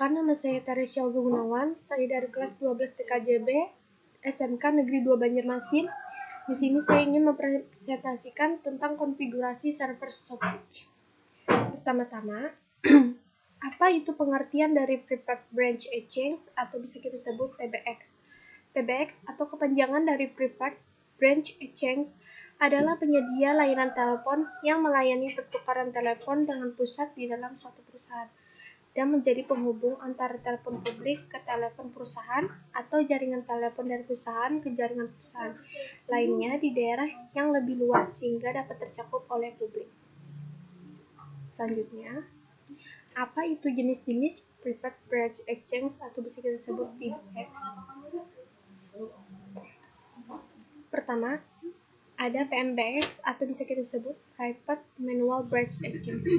Perkenalkan, nama saya Teresia Olga Gunawan. Saya dari kelas 12 TKJB SMK Negeri 2 Banjarmasin. Di sini saya ingin mempresentasikan tentang konfigurasi server storage. Pertama-tama, apa itu pengertian dari Prepared Branch Exchange atau bisa kita sebut PBX? PBX atau kepanjangan dari Prepared Branch Exchange adalah penyedia layanan telepon yang melayani pertukaran telepon dengan pusat di dalam suatu perusahaan dan menjadi penghubung antara telepon publik ke telepon perusahaan atau jaringan telepon dari perusahaan ke jaringan perusahaan lainnya di daerah yang lebih luas sehingga dapat tercakup oleh publik. Selanjutnya, apa itu jenis-jenis Prepared Branch Exchange atau bisa kita sebut PBX? Pertama, ada PMBX atau bisa kita sebut Private Manual Branch Exchange.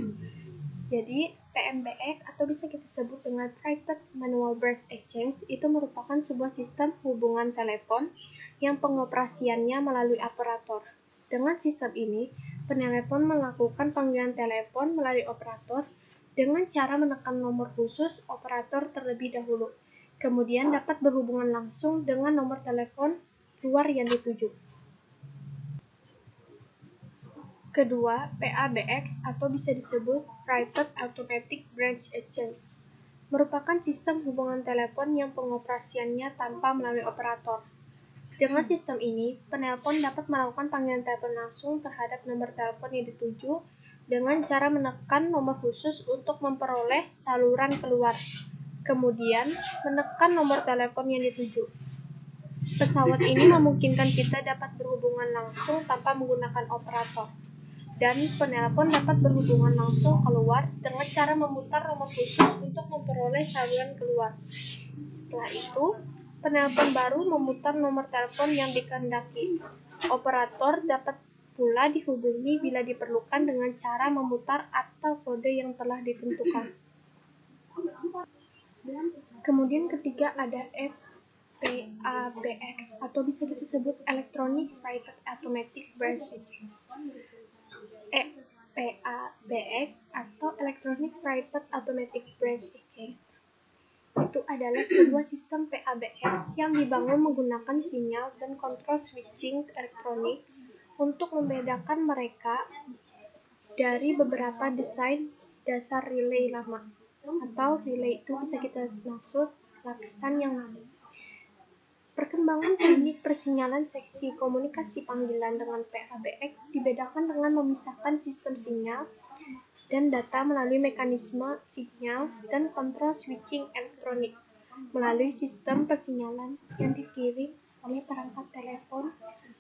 Jadi, PMBX atau bisa kita sebut dengan Private Manual Branch Exchange itu merupakan sebuah sistem hubungan telepon yang pengoperasiannya melalui operator. Dengan sistem ini, penelepon melakukan panggilan telepon melalui operator dengan cara menekan nomor khusus operator terlebih dahulu. Kemudian dapat berhubungan langsung dengan nomor telepon luar yang dituju. Kedua, PABX atau bisa disebut Private Automatic Branch Exchange merupakan sistem hubungan telepon yang pengoperasiannya tanpa melalui operator. Dengan sistem ini, penelpon dapat melakukan panggilan telepon langsung terhadap nomor telepon yang dituju dengan cara menekan nomor khusus untuk memperoleh saluran keluar, kemudian menekan nomor telepon yang dituju. Pesawat ini memungkinkan kita dapat berhubungan langsung tanpa menggunakan operator. Dan penelpon dapat berhubungan langsung keluar dengan cara memutar nomor khusus untuk memperoleh saluran keluar. Setelah itu, penelpon baru memutar nomor telepon yang dikehendaki. Operator dapat pula dihubungi bila diperlukan dengan cara memutar atau kode yang telah ditentukan. Kemudian ketiga ada PABX atau bisa kita sebut Electronic Private Automatic Branch Exchange. PABX atau Electronic Private Automatic Branch Exchange itu adalah sebuah sistem PABX yang dibangun menggunakan sinyal dan kontrol switching elektronik untuk membedakan mereka dari beberapa desain dasar relay lama, atau relay itu bisa kita maksud lapisan yang lama. Perkembangan teknik persinyalan seksi komunikasi panggilan dengan PABX dibedakan dengan memisahkan sistem sinyal dan data melalui mekanisme sinyal dan kontrol switching elektronik melalui sistem persinyalan yang dikirim oleh perangkat telepon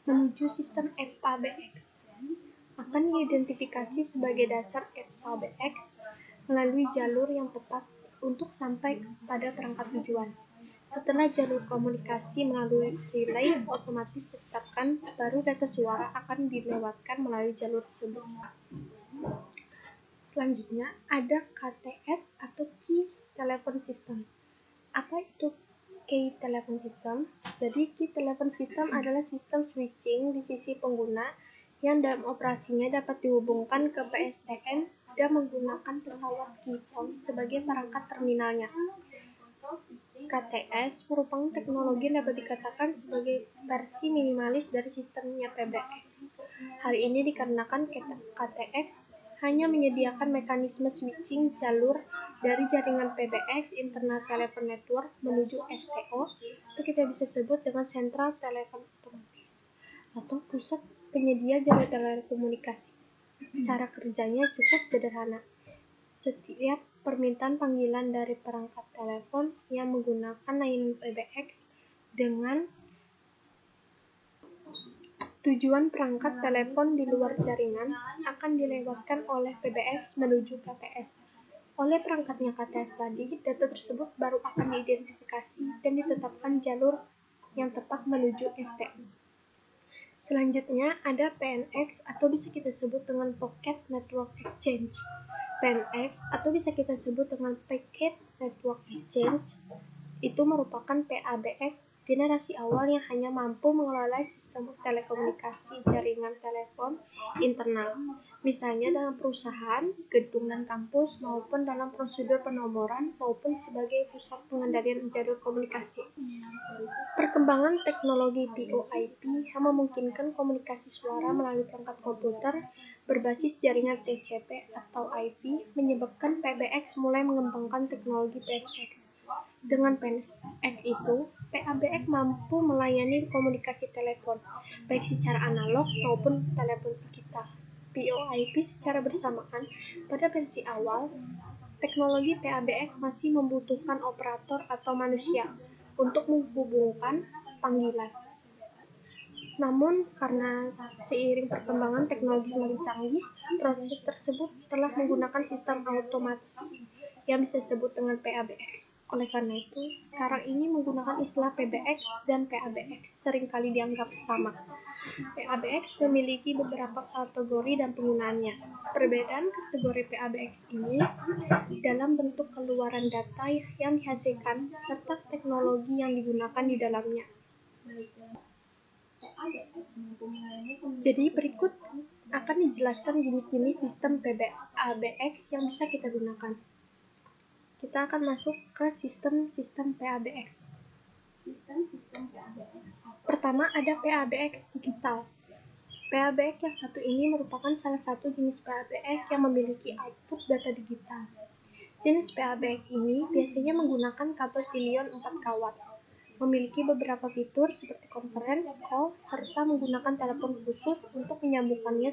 menuju sistem PABX akan diidentifikasi sebagai dasar PABX melalui jalur yang tepat untuk sampai pada perangkat tujuan. Setelah jalur komunikasi melalui relay otomatis ditetapkan, baru data suara akan dilewatkan melalui jalur tersebut. Selanjutnya ada KTS atau Key Telephone System. Apa itu Key Telephone System? Jadi Key Telephone System adalah sistem switching di sisi pengguna yang dalam operasinya dapat dihubungkan ke PSTN dan menggunakan pesawat keyphone sebagai perangkat terminalnya. KTS merupakan teknologi yang dapat dikatakan sebagai versi minimalis dari sistemnya PBX. Hal ini dikarenakan KTX hanya menyediakan mekanisme switching jalur dari jaringan PBX internal telepon network menuju STO, atau kita bisa sebut dengan Central Telepon Otomatis atau pusat penyedia jalur telekomunikasi. Cara kerjanya cukup sederhana. Setiap permintaan panggilan dari perangkat telepon yang menggunakan layanan PBX dengan tujuan perangkat telepon di luar jaringan akan dilewatkan oleh PBX menuju KTS. Oleh perangkatnya KTS tadi, data tersebut baru akan diidentifikasi dan ditetapkan jalur yang tepat menuju STO. Selanjutnya ada PNX atau bisa kita sebut dengan Pocket Network Exchange. PNX atau bisa kita sebut dengan Packet Network Exchange itu merupakan PABX generasi awal yang hanya mampu mengelola sistem telekomunikasi jaringan telepon internal, misalnya dalam perusahaan, gedung dan kampus, maupun dalam prosedur penomoran, maupun sebagai pusat pengendalian jalur komunikasi. Perkembangan teknologi VoIP yang memungkinkan komunikasi suara melalui perangkat komputer berbasis jaringan TCP atau IP menyebabkan PBX mulai mengembangkan teknologi PBX. Dengan PBX itu, PBX mampu melayani komunikasi telepon, baik secara analog maupun telepon digital. VoIP secara bersamaan, pada versi awal, teknologi PBX masih membutuhkan operator atau manusia untuk menghubungkan panggilan. Namun, karena seiring perkembangan teknologi semakin canggih, proses tersebut telah menggunakan sistem otomatis yang bisa disebut dengan PBX. Oleh karena itu, sekarang ini menggunakan istilah PBX dan PBX seringkali dianggap sama. PBX memiliki beberapa kategori dan penggunaannya. Perbedaan kategori PBX ini dalam bentuk keluaran data yang dihasilkan serta teknologi yang digunakan di dalamnya. Jadi berikut akan dijelaskan jenis-jenis sistem PBX yang bisa kita gunakan. Kita akan masuk ke sistem PBX. Pertama ada PBX digital. PBX yang satu ini merupakan salah satu jenis PBX yang memiliki output data digital. Jenis PBX ini biasanya menggunakan kabel tilion 4 kawat, memiliki beberapa fitur seperti conference call, serta menggunakan telepon khusus untuk menyambungkannya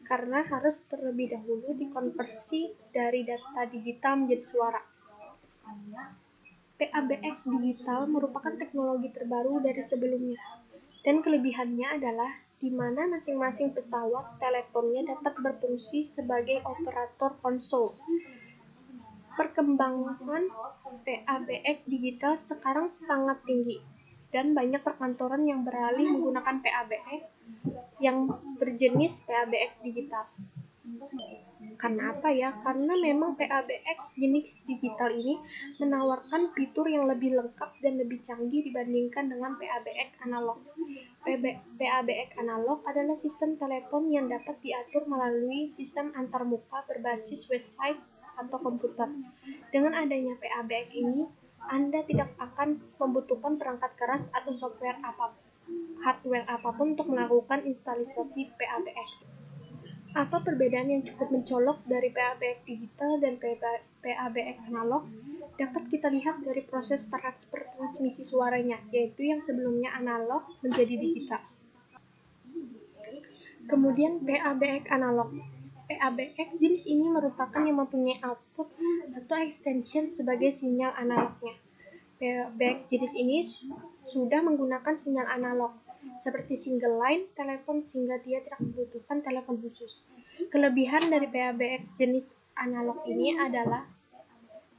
karena harus terlebih dahulu dikonversi dari data digital menjadi suara. PBX digital merupakan teknologi terbaru dari sebelumnya, dan kelebihannya adalah di mana masing-masing pesawat teleponnya dapat berfungsi sebagai operator konsol. Perkembangan PBX digital sekarang sangat tinggi, dan banyak perkantoran yang beralih menggunakan PBX yang berjenis PBX digital. Karena apa ya? Karena memang PBX jenis digital ini menawarkan fitur yang lebih lengkap dan lebih canggih dibandingkan dengan PBX analog. PBX analog adalah sistem telepon yang dapat diatur melalui sistem antarmuka berbasis website atau komputer. Dengan adanya PBX ini, Anda tidak akan membutuhkan perangkat keras atau hardware apapun untuk melakukan instalasi PBX. Apa perbedaan yang cukup mencolok dari PBX digital dan PBX analog? Dapat kita lihat dari proses transmisi suaranya, yaitu yang sebelumnya analog menjadi digital. Kemudian PBX analog. PBX jenis ini merupakan yang mempunyai output atau extension sebagai sinyal analognya. PBX jenis ini sudah menggunakan sinyal analog, seperti single line telepon sehingga dia tidak membutuhkan telepon khusus. Kelebihan dari PBX jenis analog ini adalah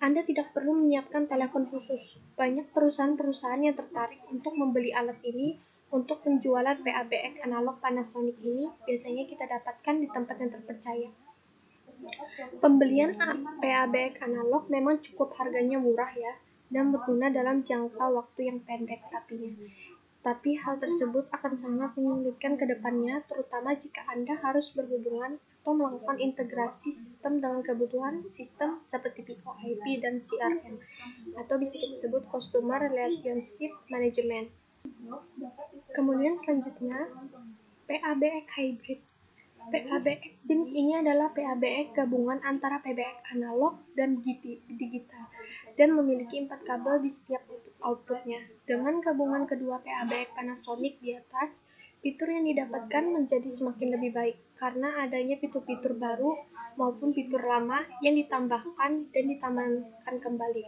Anda tidak perlu menyiapkan telepon khusus. Banyak perusahaan-perusahaan yang tertarik untuk membeli alat ini untuk penjualan PBX analog Panasonic ini biasanya kita dapatkan di tempat yang terpercaya. Pembelian PBX analog memang cukup harganya murah ya, dan berguna dalam jangka waktu yang pendek tapi hal tersebut akan sangat menyulitkan ke depannya, terutama jika Anda harus berhubungan atau melakukan integrasi sistem dengan kebutuhan sistem seperti VoIP dan CRM, atau bisa kita sebut Customer Relationship Management. Kemudian selanjutnya, PBX Hybrid. PBX jenis ini adalah PBX gabungan antara PBX analog dan digital, dan memiliki 4 kabel di setiap outputnya. Dengan gabungan kedua PBX Panasonic di atas, fitur yang didapatkan menjadi semakin lebih baik karena adanya fitur-fitur baru maupun fitur lama yang ditambahkan dan ditambahkan kembali.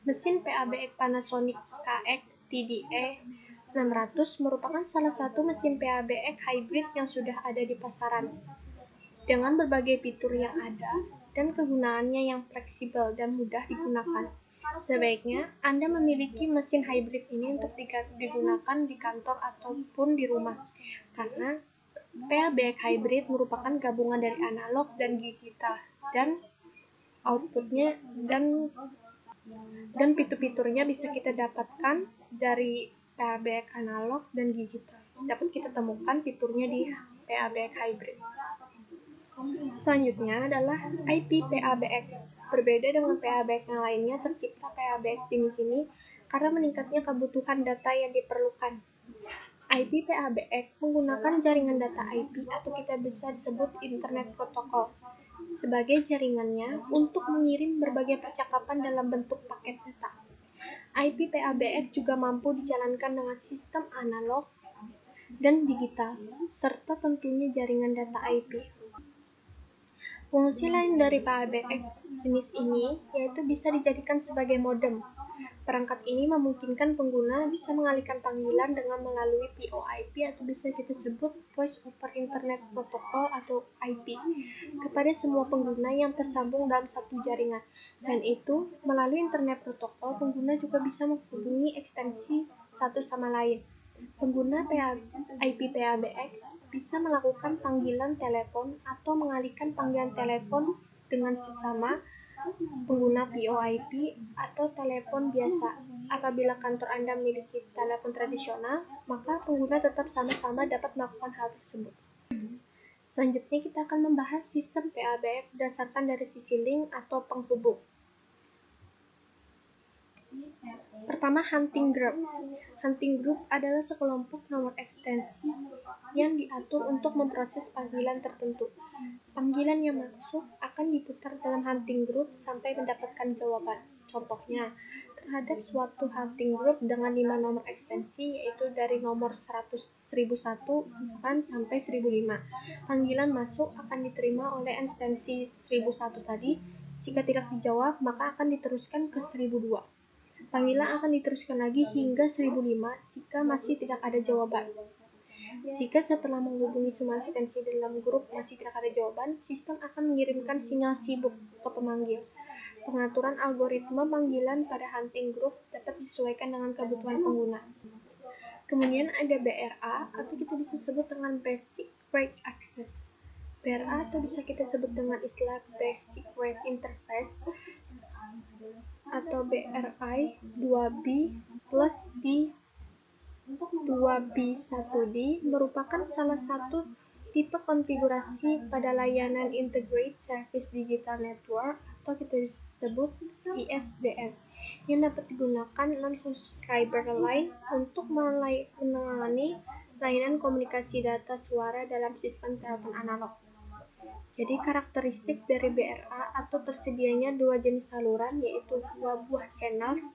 Mesin PBX Panasonic KX TDE 600 merupakan salah satu mesin PBX hybrid yang sudah ada di pasaran. Dengan berbagai fitur yang ada dan kegunaannya yang fleksibel dan mudah digunakan, sebaiknya Anda memiliki mesin hybrid ini untuk digunakan di kantor ataupun di rumah, karena PBX hybrid merupakan gabungan dari analog dan digital, dan outputnya dan Dan fitur-fiturnya bisa kita dapatkan dari PABX analog dan digital. Dapat kita temukan fiturnya di PABX hybrid. Selanjutnya adalah IP PABX. Berbeda dengan PABX yang lainnya, tercipta PABX jenis ini karena meningkatnya kebutuhan data yang diperlukan. IP PABX menggunakan jaringan data IP atau kita bisa sebut Internet Protocol sebagai jaringannya untuk mengirim berbagai percakapan dalam bentuk paket data. IP PABX juga mampu dijalankan dengan sistem analog dan digital, serta tentunya jaringan data IP. Fungsi lain dari PABX jenis ini yaitu bisa dijadikan sebagai modem. Perangkat ini memungkinkan pengguna bisa mengalihkan panggilan dengan melalui VoIP atau bisa kita sebut Voice over Internet Protocol atau IP kepada semua pengguna yang tersambung dalam satu jaringan. Selain itu, melalui Internet Protocol, pengguna juga bisa menghubungi ekstensi satu sama lain. Pengguna IP PABX bisa melakukan panggilan telepon atau mengalihkan panggilan telepon dengan sesama pengguna VoIP atau telepon biasa. Apabila kantor Anda memiliki telepon tradisional, maka pengguna tetap sama-sama dapat melakukan hal tersebut. Selanjutnya kita akan membahas sistem PABX berdasarkan dari sisi link atau penghubung. Pertama, hunting group. Hunting group adalah sekelompok nomor ekstensi yang diatur untuk memproses panggilan tertentu. Panggilan yang masuk akan diputar dalam hunting group sampai mendapatkan jawaban. Contohnya, terhadap suatu hunting group dengan 5 nomor ekstensi, yaitu dari nomor 1001 misalkan sampai 1005. Panggilan masuk akan diterima oleh ekstensi 1001 tadi. Jika tidak dijawab, maka akan diteruskan ke 1002. Panggilan akan diteruskan lagi hingga 1005 jika masih tidak ada jawaban. Jika setelah menghubungi semua ekstensi dalam grup masih tidak ada jawaban, sistem akan mengirimkan sinyal sibuk ke pemanggil. Pengaturan algoritma panggilan pada hunting group dapat disesuaikan dengan kebutuhan pengguna. Kemudian ada BRA atau kita bisa sebut dengan Basic Rate Access. BRA atau bisa kita sebut dengan istilah Basic Rate Interface atau BRI 2B plus D 2B1D merupakan salah satu tipe konfigurasi pada layanan Integrated Service Digital Network atau kita disebut ISDN yang dapat digunakan non-subscriber line untuk menangani layanan komunikasi data suara dalam sistem telepon analog. Jadi karakteristik dari BRA atau tersedianya dua jenis saluran yaitu dua buah channels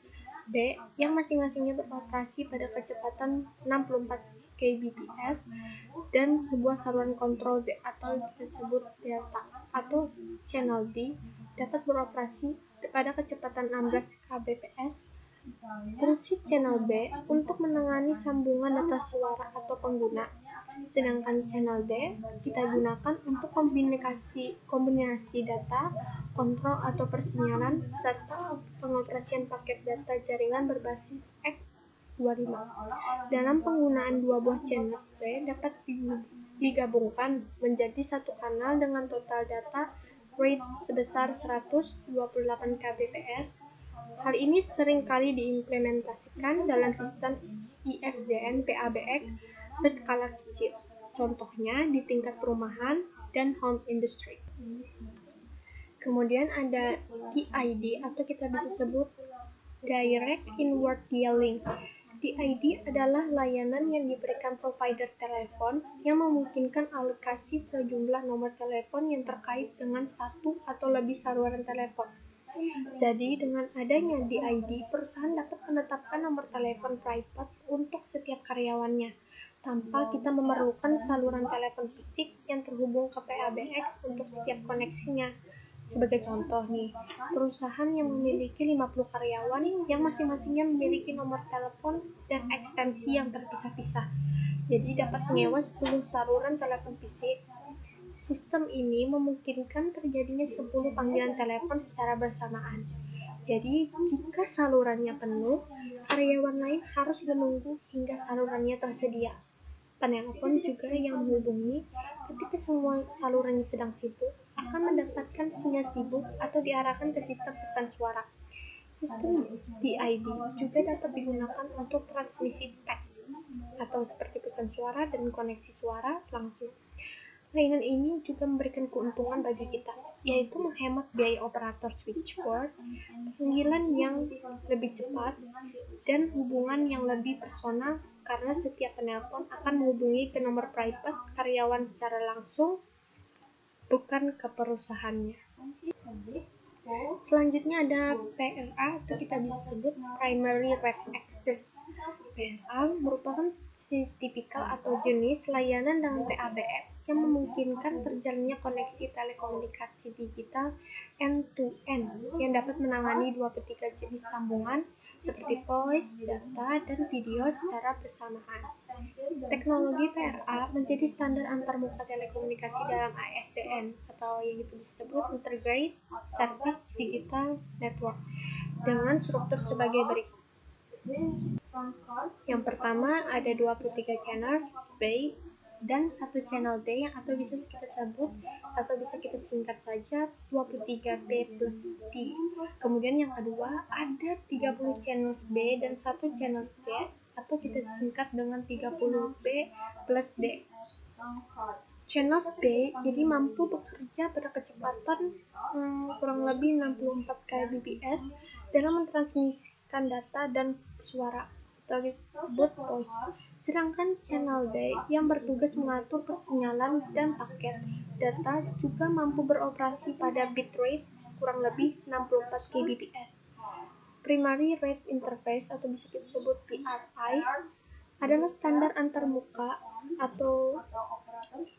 B yang masing-masingnya beroperasi pada kecepatan 64 kbps dan sebuah saluran kontrol D atau disebut delta atau channel D dapat beroperasi pada kecepatan 16 kbps. Fungsi channel B untuk menangani sambungan data suara atau pengguna, sedangkan channel D kita gunakan untuk kombinasi data, kontrol atau persinyalan, serta pengoperasian paket data jaringan berbasis X25. Dalam penggunaan dua buah channel B dapat digabungkan menjadi satu kanal dengan total data rate sebesar 128 kbps. Hal ini sering kali diimplementasikan dalam sistem ISDN PABX berskala kecil, contohnya di tingkat perumahan dan home industry. Kemudian ada DID atau kita bisa sebut Direct Inward Dialing. DID adalah layanan yang diberikan provider telepon yang memungkinkan alokasi sejumlah nomor telepon yang terkait dengan satu atau lebih saluran telepon. Jadi, dengan adanya DID, perusahaan dapat menetapkan nomor telepon private untuk setiap karyawannya, tanpa kita memerlukan saluran telepon fisik yang terhubung ke PABX untuk setiap koneksinya. Sebagai contoh nih, perusahaan yang memiliki 50 karyawan yang masing-masingnya memiliki nomor telepon dan ekstensi yang terpisah-pisah. Jadi dapat menyewa 10 saluran telepon fisik. Sistem ini memungkinkan terjadinya 10 panggilan telepon secara bersamaan. Jadi, jika salurannya penuh, karyawan lain harus menunggu hingga salurannya tersedia. Penelpon juga yang menghubungi ketika semua salurannya sedang sibuk akan mendapatkan sinyal sibuk atau diarahkan ke sistem pesan suara. Sistem DID juga dapat digunakan untuk transmisi teks atau seperti pesan suara dan koneksi suara langsung. Layanan ini juga memberikan keuntungan bagi kita, yaitu menghemat biaya operator switchboard, panggilan yang lebih cepat, dan hubungan yang lebih personal karena setiap penelpon akan menghubungi ke nomor private karyawan secara langsung, bukan ke perusahaannya. Selanjutnya ada PRA atau kita bisa sebut Primary Rate Access. PRA merupakan tipikal atau jenis layanan dengan PABX yang memungkinkan terjalinnya koneksi telekomunikasi digital end-to-end yang dapat menangani 23 jenis sambungan seperti voice, data, dan video secara bersamaan. Teknologi PRA menjadi standar antarmuka telekomunikasi dalam ISDN atau yang itu disebut Integrated Service Digital Network dengan struktur sebagai berikut. Yang pertama ada 23 channel B dan 1 channel D yang atau bisa kita sebut atau bisa kita singkat saja 23B plus D. Kemudian yang kedua ada 30 channel B dan 1 channel D atau kita singkat dengan 30B plus D. Channel B jadi mampu bekerja pada kecepatan kurang lebih 64 kbps dalam mentransmisikan data dan suara atau disebut voice. Sedangkan channel D yang bertugas mengatur persinyalan dan paket data juga mampu beroperasi pada bitrate kurang lebih 64 kbps. Primary Rate Interface atau bisa kita sebut PRI adalah standar antarmuka atau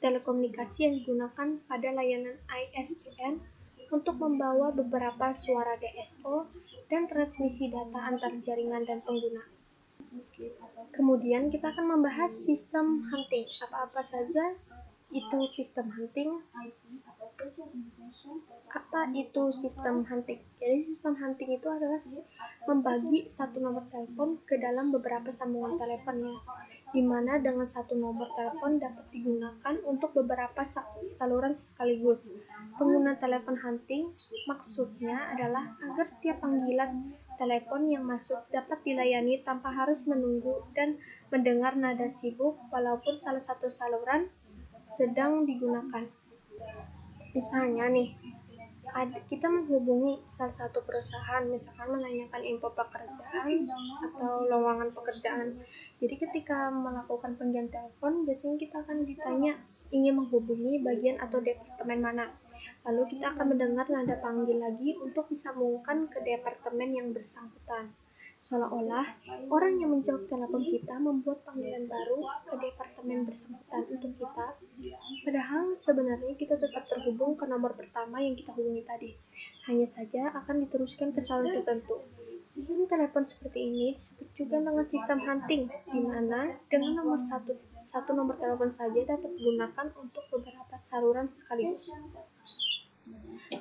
telekomunikasi yang digunakan pada layanan ISDN untuk membawa beberapa suara DSO dan transmisi data antar jaringan dan pengguna. Kemudian kita akan membahas sistem hunting. Apa-apa saja itu sistem hunting? Apa itu sistem hunting? Jadi sistem hunting itu adalah membagi satu nomor telepon ke dalam beberapa sambungan teleponnya, di mana dengan satu nomor telepon dapat digunakan untuk beberapa saluran sekaligus. Penggunaan telepon hunting maksudnya adalah agar setiap panggilan telepon yang masuk dapat dilayani tanpa harus menunggu dan mendengar nada sibuk walaupun salah satu saluran sedang digunakan. Misalnya nih, kita menghubungi salah satu perusahaan, misalkan menanyakan info pekerjaan atau lowongan pekerjaan. Jadi ketika melakukan panggilan telepon, biasanya kita akan ditanya ingin menghubungi bagian atau departemen mana. Lalu kita akan mendengar nada panggil lagi untuk disambungkan ke departemen yang bersangkutan. Seolah-olah orang yang menjawab telepon kita membuat panggilan baru ke departemen bersangkutan untuk kita, padahal sebenarnya kita tetap terhubung ke nomor pertama yang kita hubungi tadi. Hanya saja akan diteruskan ke saluran tertentu. Sistem telepon seperti ini disebut juga dengan sistem hunting, di mana dengan satu nomor telepon saja dapat digunakan untuk beberapa saluran sekaligus.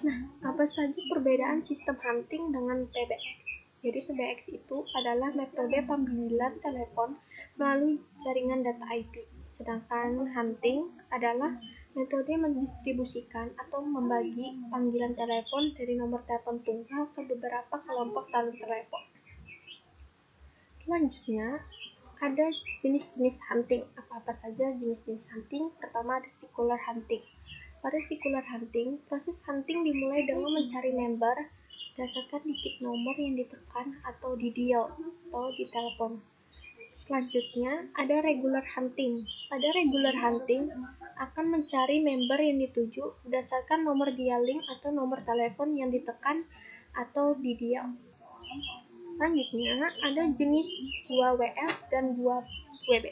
Nah, apa saja perbedaan sistem hunting dengan PBX? Jadi PBX itu adalah metode panggilan telepon melalui jaringan data IP. Sedangkan hunting adalah metode mendistribusikan atau membagi panggilan telepon dari nomor telepon tunggal ke beberapa kelompok saluran telepon. Selanjutnya, ada jenis-jenis hunting. Apa-apa saja jenis-jenis hunting? Pertama ada circular hunting. Pada circular hunting, proses hunting dimulai dengan mencari member berdasarkan digit nomor yang ditekan atau didial atau ditelepon. Selanjutnya, ada regular hunting. Pada regular hunting, akan mencari member yang dituju berdasarkan nomor dialing atau nomor telepon yang ditekan atau didial. Selanjutnya, ada jenis 2WF dan 2WB.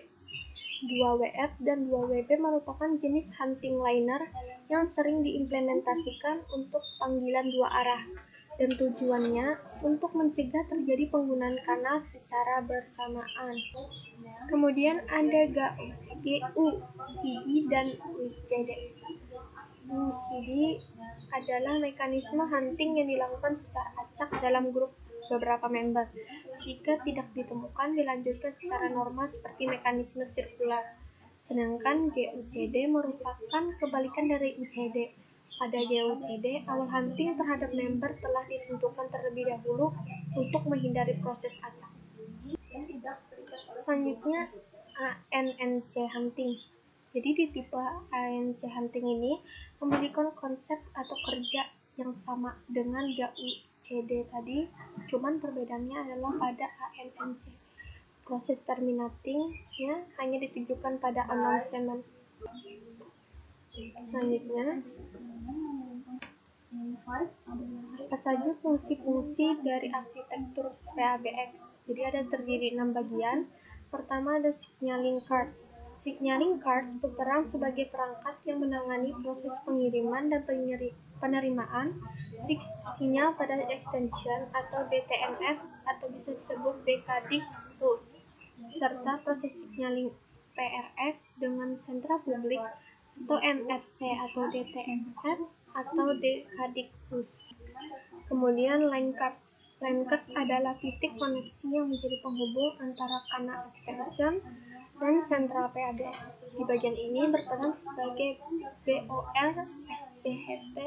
2WF dan 2WB merupakan jenis hunting liner yang sering diimplementasikan untuk panggilan dua arah dan tujuannya untuk mencegah terjadi penggunaan kanal secara bersamaan. Kemudian ada GUCD dan UCD. UCD adalah mekanisme hunting yang dilakukan secara acak dalam grup beberapa member. Jika tidak ditemukan, dilanjutkan secara normal seperti mekanisme sirkular. Sedangkan GUCD merupakan kebalikan dari UCD. Pada GUCD, awal hunting terhadap member telah ditentukan terlebih dahulu untuk menghindari proses acak. Selanjutnya, ANC hunting. Jadi di tipe ANC hunting ini memiliki konsep atau kerja yang sama dengan GUCD tadi, cuman perbedaannya adalah pada ANC. Proses terminating-nya hanya ditujukan pada announcement. Selanjutnya, apa saja fungsi-fungsi dari arsitektur PABX? Jadi ada terdiri 6 bagian. Pertama ada signaling cards. Signaling cards berperan sebagai perangkat yang menangani proses pengiriman dan penerimaan sinyal pada extension atau DTMF atau bisa disebut decoding rules, serta proses signaling PRF dengan sentra publik atau MFC atau DTMF atau decoding rules. Kemudian line cards. Line cards adalah titik koneksi yang menjadi penghubung antara kanal extension dan sentral PABX. Di bagian ini berperan sebagai BOR, SCHT,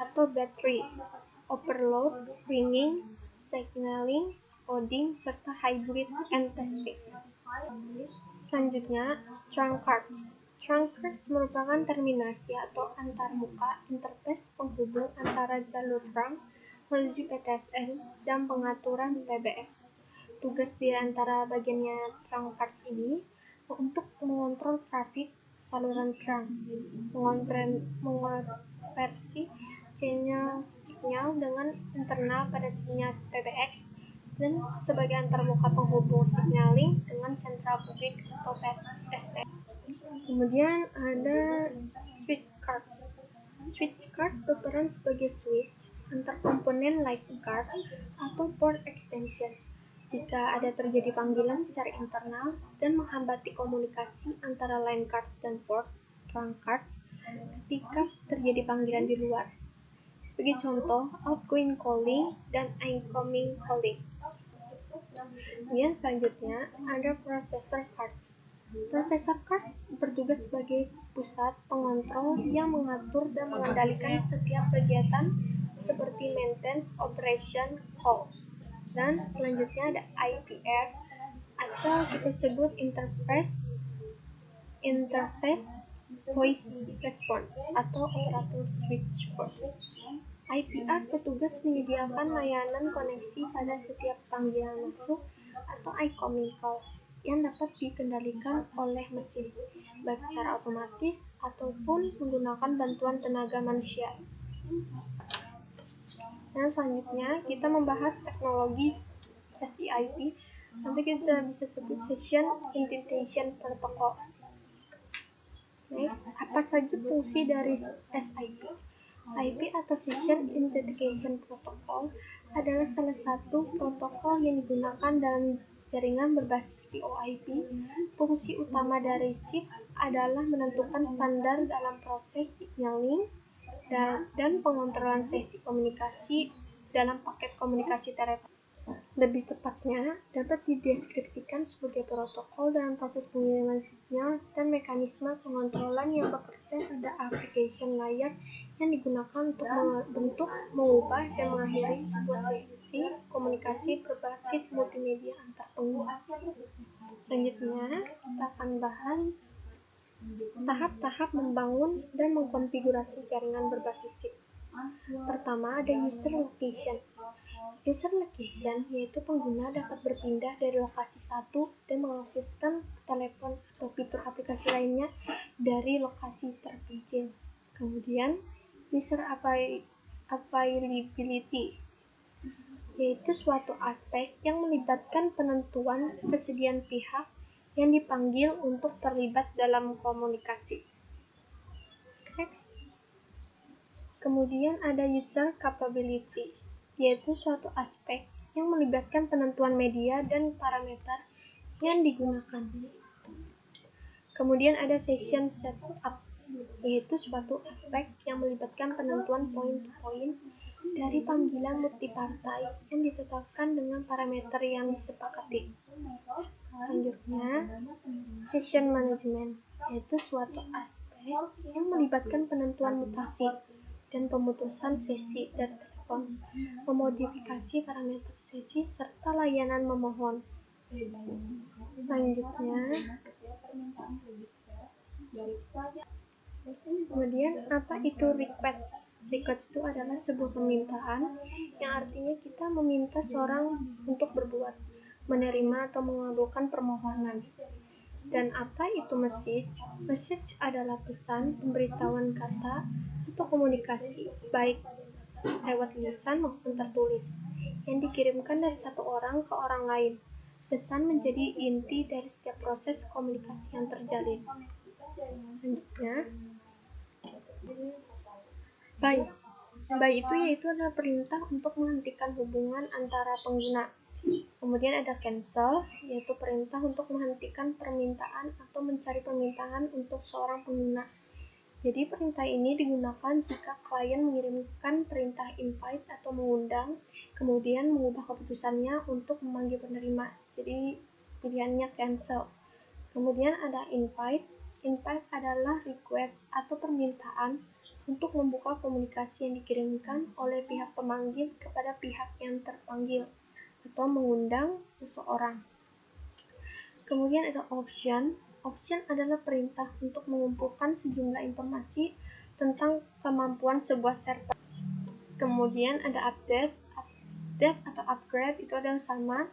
atau battery, overload, winning, signaling, coding, serta hybrid and testing. Selanjutnya, trunk cards. Trunk cards merupakan terminasi atau antarmuka interface penghubung antara jalur trunk menuju PTSN dan pengaturan PBX. Tugas di antara bagiannya trunk cards ini untuk mengontrol trafik saluran trunk, mengonversi sinyal dengan internal pada sinyal PBX, dan sebagai antarmuka penghubung signaling dengan sentral publik atau PST. Kemudian ada switch cards. Switch card berperan sebagai switch antar komponen line cards atau port extension jika ada terjadi panggilan secara internal dan menghambati komunikasi antara line cards dan port trunk cards ketika terjadi panggilan di luar. Sebagai contoh, outgoing calling dan incoming calling. Kemudian selanjutnya ada processor cards. Processor card bertugas sebagai pusat pengontrol yang mengatur dan mengendalikan setiap kegiatan seperti maintenance, operation, call. Dan selanjutnya ada IPR atau kita sebut interface voice response atau operator switchboard. IPR bertugas menyediakan layanan koneksi pada setiap panggilan masuk atau incoming call yang dapat dikendalikan oleh mesin, baik secara otomatis ataupun menggunakan bantuan tenaga manusia. Dan selanjutnya kita membahas teknologi SIP, nanti kita bisa sebut Session Indentation Protocol. Next, apa saja fungsi dari SIP? IP atau Session Indentation Protocol adalah salah satu protokol yang digunakan dalam jaringan berbasis VoIP. Fungsi utama dari SIP adalah menentukan standar dalam proses signaling dan pengontrolan sesi komunikasi dalam paket komunikasi telepon. Lebih tepatnya, dapat dideskripsikan sebagai protokol dalam proses pengiriman sinyal dan mekanisme pengontrolan yang bekerja pada application layer yang digunakan untuk membentuk, mengubah, dan mengakhiri sebuah sesi komunikasi berbasis multimedia antar pengguna. Selanjutnya, kita akan bahas tahap-tahap membangun dan mengkonfigurasi jaringan berbasis SIP. Pertama, ada user location. User location yaitu pengguna dapat berpindah dari lokasi satu dan mengakseskan telepon atau fitur aplikasi lainnya dari lokasi terpencil. Kemudian, user availability yaitu suatu aspek yang melibatkan penentuan kesediaan pihak yang dipanggil untuk terlibat dalam komunikasi. Next. Kemudian ada user capability, yaitu suatu aspek yang melibatkan penentuan media dan parameter yang digunakan. Kemudian ada session setup, yaitu suatu aspek yang melibatkan penentuan point-to-point dari panggilan multipartai yang ditetapkan dengan parameter yang disepakati. Selanjutnya, session management, yaitu suatu aspek yang melibatkan penentuan mutasi dan pemutusan sesi dari telepon, memodifikasi parameter sesi, serta layanan memohon. Selanjutnya, kemudian apa itu request? Request itu adalah sebuah permintaan yang artinya kita meminta seorang untuk berbuat, menerima atau mengabulkan permohonan. Dan apa itu message? Message adalah pesan, pemberitahuan kata, atau komunikasi, baik lewat lisan maupun tertulis, yang dikirimkan dari satu orang ke orang lain. Pesan menjadi inti dari setiap proses komunikasi yang terjalin. Selanjutnya, by itu yaitu adalah perintah untuk menghentikan hubungan antara pengguna. Kemudian ada cancel, yaitu perintah untuk menghentikan permintaan atau mencari permintaan untuk seorang pengguna. Jadi perintah ini digunakan jika klien mengirimkan perintah invite atau mengundang, kemudian mengubah keputusannya untuk memanggil penerima. Jadi pilihannya cancel. Kemudian ada invite. Invite adalah request atau permintaan untuk membuka komunikasi yang dikirimkan oleh pihak pemanggil kepada pihak yang terpanggil atau mengundang seseorang. Kemudian ada option. Option adalah perintah untuk mengumpulkan sejumlah informasi tentang kemampuan sebuah server. Kemudian ada update. Update atau upgrade itu adalah sama.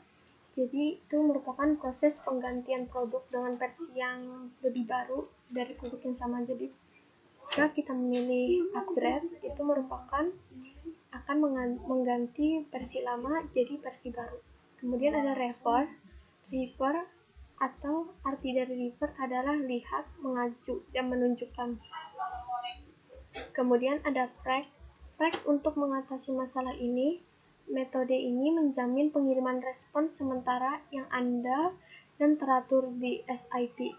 Jadi itu merupakan proses penggantian produk dengan versi yang lebih baru dari produk yang sama. Jadi jika kita memilih upgrade, itu merupakan akan mengganti versi lama jadi versi baru. Kemudian ada refer. Refer atau arti dari refer adalah lihat, mengacu, dan menunjukkan. Kemudian ada flag. Flag untuk mengatasi masalah ini. Metode ini menjamin pengiriman respon sementara yang andal dan teratur di SIP.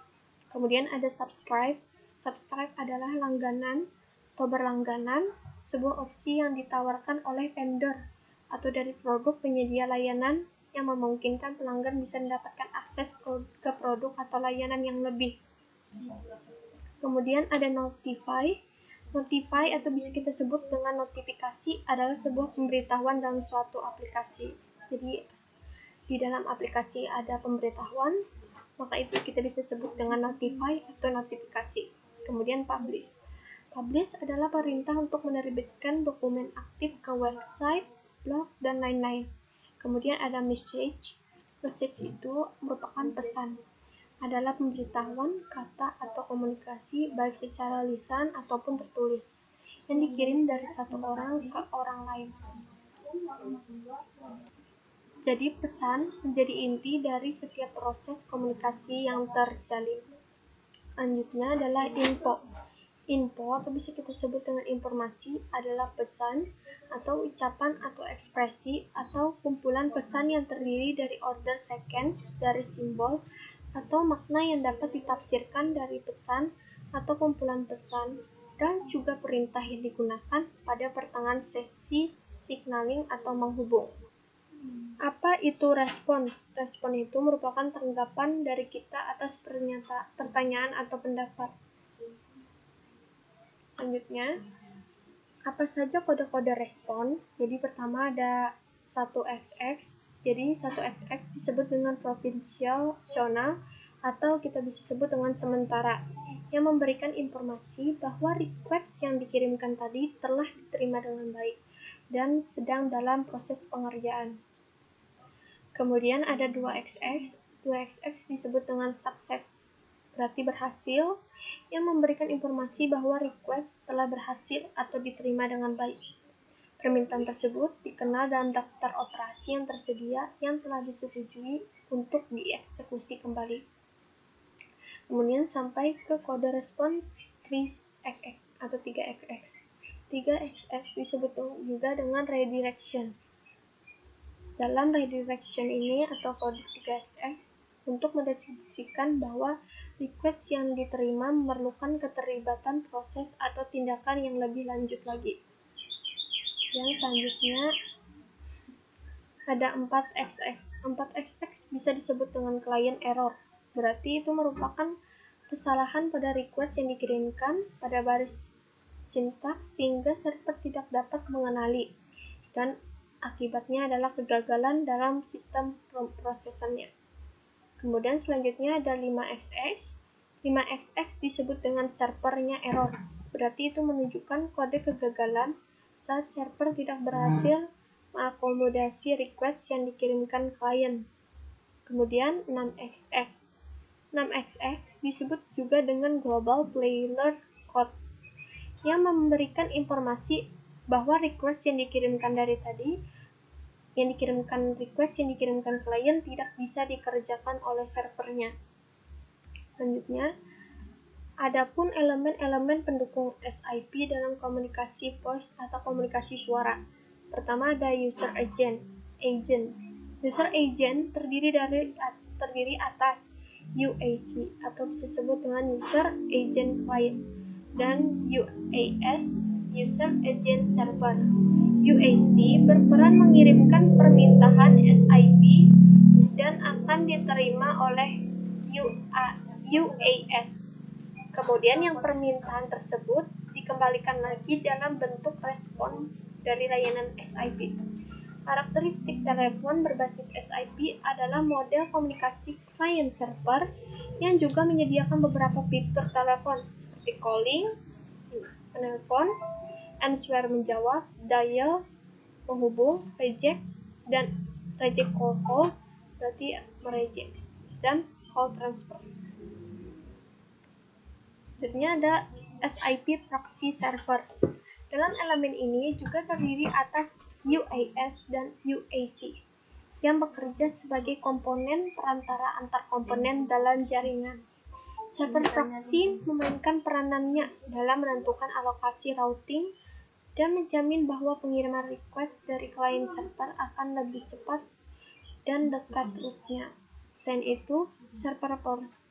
Kemudian ada subscribe. Subscribe adalah langganan atau berlangganan, sebuah opsi yang ditawarkan oleh vendor atau dari produk penyedia layanan yang memungkinkan pelanggan bisa mendapatkan akses ke produk atau layanan yang lebih. Kemudian ada notify. Notify atau bisa kita sebut dengan notifikasi adalah sebuah pemberitahuan dalam suatu aplikasi. Jadi di dalam aplikasi ada pemberitahuan, maka itu kita bisa sebut dengan notify atau notifikasi. Kemudian publish. Publish adalah perintah untuk menerbitkan dokumen aktif ke website, blog, dan lain-lain. Kemudian ada message. Message itu merupakan pesan. Adalah pemberitahuan, kata, atau komunikasi baik secara lisan ataupun tertulis yang dikirim dari satu orang ke orang lain. Jadi pesan menjadi inti dari setiap proses komunikasi yang terjalin. Selanjutnya adalah info. Info atau bisa kita sebut dengan informasi adalah pesan atau ucapan atau ekspresi atau kumpulan pesan yang terdiri dari order sequence dari simbol atau makna yang dapat ditafsirkan dari pesan atau kumpulan pesan dan juga perintah yang digunakan pada pertengahan sesi signaling atau menghubung. Apa itu respons? Respon itu merupakan tanggapan dari kita atas pertanyaan atau pendapat. Selanjutnya, apa saja kode-kode respon? Jadi pertama ada 1XX. Jadi 1XX disebut dengan provincial zona atau kita bisa sebut dengan sementara, yang memberikan informasi bahwa request yang dikirimkan tadi telah diterima dengan baik dan sedang dalam proses pengerjaan. Kemudian ada 2XX. 2XX disebut dengan sukses, berarti berhasil, yang memberikan informasi bahwa request telah berhasil atau diterima dengan baik. Permintaan tersebut dikenal dalam daftar operasi yang tersedia yang telah disetujui untuk dieksekusi kembali. Kemudian sampai ke kode respon 3XX atau 3XX. 3XX disebut juga dengan redirection. Dalam redirection ini atau kode 3XX untuk mendeskripsikan bahwa request yang diterima memerlukan keterlibatan proses atau tindakan yang lebih lanjut lagi. Yang selanjutnya ada 4XX. 4XX bisa disebut dengan client error. Berarti itu merupakan kesalahan pada request yang dikirimkan pada baris sintaks sehingga server tidak dapat mengenali, dan akibatnya adalah kegagalan dalam sistem prosesannya. Kemudian selanjutnya ada 5xx. 5xx disebut dengan servernya error. Berarti itu menunjukkan kode kegagalan saat server tidak berhasil mengakomodasi request yang dikirimkan klien. Kemudian 6xx. 6xx disebut juga dengan global player code yang memberikan informasi bahwa request yang dikirimkan klien tidak bisa dikerjakan oleh servernya. Selanjutnya, adapun elemen-elemen pendukung SIP dalam komunikasi voice atau komunikasi suara. Pertama ada user agent. User agent terdiri atas UAC atau disebut dengan user agent client dan UAS user agent server. UAC berperan mengirimkan permintaan SIP dan akan diterima oleh UAS. Kemudian yang permintaan tersebut dikembalikan lagi dalam bentuk respon dari layanan SIP. Karakteristik telepon berbasis SIP adalah model komunikasi client-server yang juga menyediakan beberapa fitur telepon seperti calling, menelpon, answer menjawab, dial, menghubung, reject, dan reject call berarti mereject, dan call transfer. Selanjutnya ada SIP proxy server. Dalam elemen ini juga terdiri atas UAS dan UAC yang bekerja sebagai komponen perantara antar komponen dalam jaringan. Server proxy memainkan peranannya dalam menentukan alokasi routing dan menjamin bahwa pengiriman request dari klien server akan lebih cepat dan dekat rootnya. Selain itu, server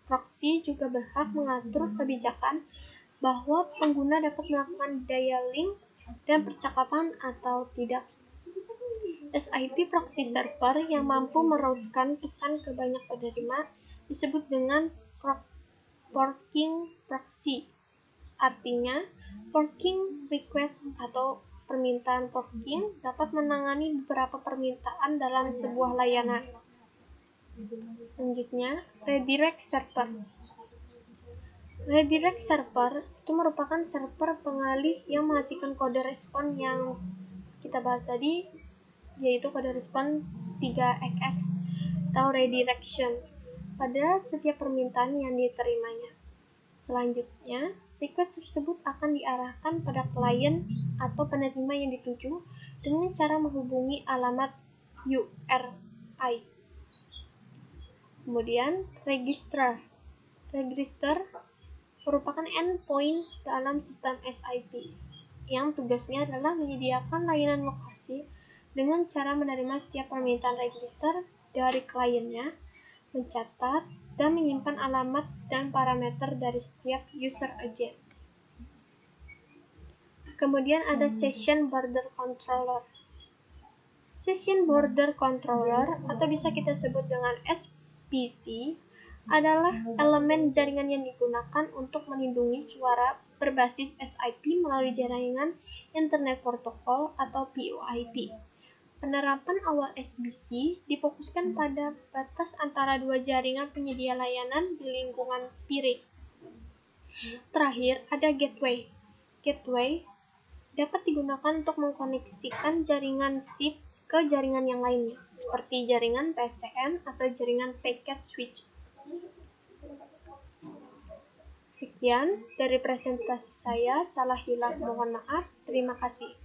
proxy juga berhak mengatur kebijakan bahwa pengguna dapat melakukan dialing dan percakapan atau tidak. SIP proxy server yang mampu meroutkan pesan ke banyak penerima disebut dengan forking proxy. Artinya, forking request atau permintaan forking dapat menangani beberapa permintaan dalam sebuah layanan. Selanjutnya, redirect server. Redirect server itu merupakan server pengalih yang menghasilkan kode respon yang kita bahas tadi, yaitu kode respon 3xx atau redirection pada setiap permintaan yang diterimanya. Selanjutnya, request tersebut akan diarahkan pada klien atau penerima yang dituju dengan cara menghubungi alamat URI. Kemudian, register merupakan endpoint dalam sistem SIP yang tugasnya adalah menyediakan layanan lokasi dengan cara menerima setiap permintaan register dari kliennya, mencatat, dan menyimpan alamat dan parameter dari setiap user agent. Kemudian ada Session Border Controller. Session Border Controller atau bisa kita sebut dengan SBC adalah elemen jaringan yang digunakan untuk melindungi suara berbasis SIP melalui jaringan Internet Protocol atau VoIP. Penerapan awal SBC difokuskan pada batas antara dua jaringan penyedia layanan di lingkungan piring. Terakhir, ada gateway. Gateway dapat digunakan untuk mengkoneksikan jaringan SIP ke jaringan yang lainnya, seperti jaringan PSTN atau jaringan packet switch. Sekian dari presentasi saya, salah hilaf mohon maaf. Terima kasih.